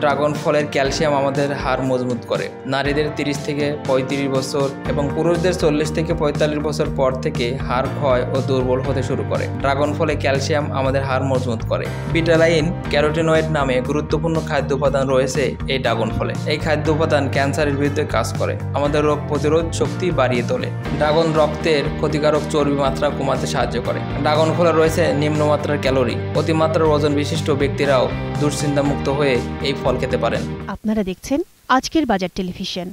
Dragon ফলের calcium আমাদের হাড় মজবুত করে। নারীদের 30 থেকে 35 বছর এবং পুরুষদের 40 থেকে 45 বছর পর থেকে হাড় ক্ষয় ও দুর্বল হতে শুরু করে। ড্রাগন ফলে ক্যালসিয়াম আমাদের হাড় মজবুত করে। ভিটালাইন ক্যারোটিনয়েড নামে গুরুত্বপূর্ণ খাদ্য উপাদান রয়েছে এই ড্রাগন ফলে। এই খাদ্য উপাদান ক্যান্সারের বিরুদ্ধে কাজ করে, আমাদের রোগ প্রতিরোধ শক্তি বাড়িয়ে তোলে। ড্রাগন রক্তের ক্ষতিকারক চর্বি মাত্রা কমাতে সাহায্য করে। ড্রাগন ফলে রয়েছে নিম্নমাত্রার ক্যালোরি। অতিমাত্রার ওজন বিশিষ্ট ব্যক্তিরাও দুশ্চিন্তামুক্ত হয়ে এই ফল খেতে পারেন। আপনারা দেখছেন আজকের বাজার টেলিভিশন।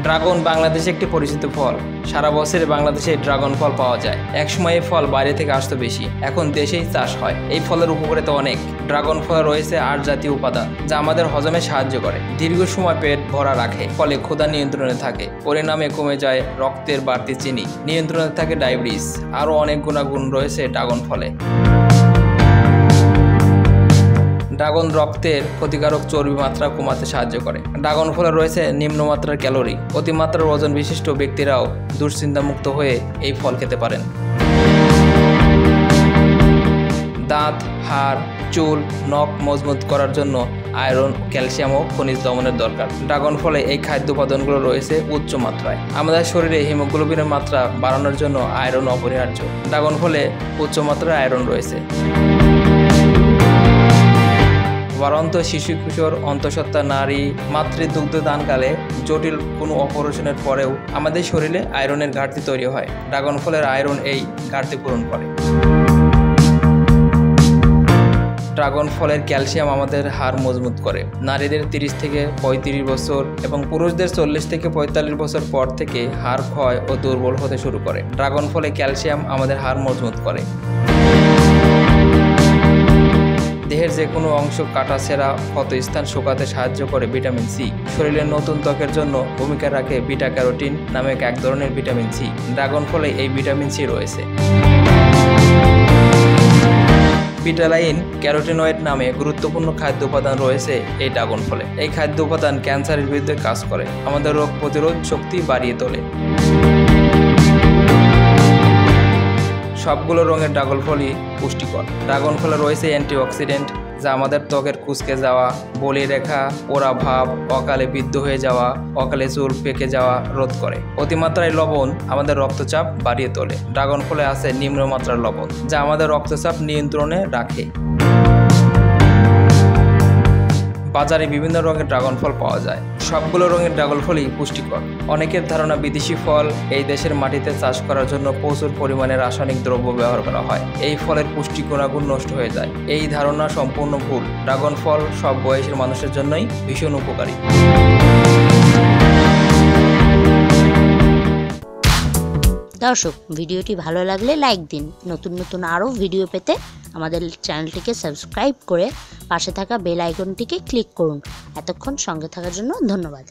ড্রাগন বাংলাদেশে একটি পরিচিত ফল। সারা বছরে বাংলাদেশে ড্রাগন ফল পাওয়া যায়। একসময় এই ফল বাইরে থেকে আসতো বেশি, এখন দেশেই চাষ হয়। এই ফলের উপকারিতা অনেক। ড্রাগন ফলে রয়েছে 8 জাতীয় উপাদান যা আমাদের হজমে সাহায্য করে, দীর্ঘ সময় পেট ভরা রাখে, ফলে ক্ষুধা নিয়ন্ত্রণে থাকে, পরিণামে কমে যায় রক্তের বাড়তি চিনি, নিয়ন্ত্রণে থাকে ডায়াবেটিস। আরও অনেক গুণাগুণ রয়েছে ড্রাগন ফলে। ড্রাগন রক্তের ক্ষতিকারক চর্বি মাত্রা কমাতে সাহায্য করে। ড্রাগন ফলে রয়েছে নিম্নমাত্রার ক্যালোরি। অতিমাত্রার ওজন বিশিষ্ট ব্যক্তিরাও দুশ্চিন্তামুক্ত হয়ে এই ফল খেতে পারেন। দাঁত, হাড়, চুল, নখ মজবুত করার জন্য আয়রন, ক্যালসিয়াম ও খনিজ লবণের দরকার। ড্রাগন ফলে এই খাদ্য উপাদানগুলো রয়েছে উচ্চ মাত্রায়। আমাদের শরীরে হিমোগ্লোবিনের মাত্রা বাড়ানোর জন্য আয়রন অপরিহার্য। ড্রাগন ফলে উচ্চ মাত্রায় আয়রন রয়েছে। বাড়ন্ত শিশু, কিশোর, অন্তঃসত্ত্বা নারী মাতৃদুগ্ধদানকালে জটিল কোনো অপারেশনের পরেও আমাদের শরীরে আয়রনের ঘাটতি তৈরি হয়। ড্রাগন ফলের আয়রন এই ঘাটতি পূরণ করে। ড্রাগন ফলের ক্যালসিয়াম আমাদের হাড় মজবুত করে। নারীদের 30 থেকে 35 বছর এবং পুরুষদের 40 থেকে 45 বছর পর থেকে হাড় ক্ষয় ও দুর্বল হতে শুরু করে। ড্রাগন ফলে ক্যালসিয়াম আমাদের হাড় মজবুত করে। দেহের যে কোনো অংশ কাটা ছেঁড়া ক্ষত স্থান শুকাতে সাহায্য করে ভিটামিন সি। শরীরের নতুন ত্বকের জন্য ভূমিকা রাখে বিটা ক্যারোটিন নামক এক ধরনের ভিটামিন সি। ড্রাগন ফলে এই ভিটামিন সি রয়েছে। ভিটালাইন ক্যারোটিনয়েড নামে গুরুত্বপূর্ণ খাদ্য উপাদান রয়েছে এই ড্রাগন ফলে। এই খাদ্য উপাদান ক্যান্সারের বিরুদ্ধে কাজ করে, আমাদের রোগ প্রতিরোধ শক্তি বাড়িয়ে তোলে। সবগুলো রঙের ড্রাগন ফলই পুষ্টিকর। ড্রাগন ফলে রয়েছে অ্যান্টিঅক্সিডেন্ট যা আমাদের ত্বকের কুঁচকে যাওয়া, বলি রেখা, পোড়া ভাব, অকালে বৃদ্ধ হয়ে যাওয়া, অকালে চুল পেকে যাওয়া রোধ করে। অতিমাত্রায় লবণ আমাদের রক্তচাপ বাড়িয়ে তোলে। ড্রাগন ফলে আছে নিম্নমাত্রার লবণ যা আমাদের রক্তচাপ নিয়ন্ত্রণে রাখে। বাজারে বিভিন্ন রঙের ড্রাগন ফল পাওয়া যায়। সবগুলো রঙের ড্রাগন ফলই পুষ্টিকর। অনেকের ধারণা বিদেশি ফল এই দেশের মাটিতে চাষ করার জন্য প্রচুর পরিমাণে রাসায়নিক দ্রব্য ব্যবহার করা হয়, এই ফলের পুষ্টি গুণাগুণ নষ্ট হয়ে যায়। এই ধারণা সম্পূর্ণ ভুল। ড্রাগন ফল সব বয়সের মানুষের জন্যই ভীষণ উপকারী। দর্শক, ভিডিওটি ভালো লাগলে লাইক দিন। নতুন নতুন আরও ভিডিও পেতে আমাদের চ্যানেলটিকে সাবস্ক্রাইব করে পাশে থাকা বেল আইকনটিকে ক্লিক করুন। এতক্ষণ সঙ্গে থাকার জন্য ধন্যবাদ।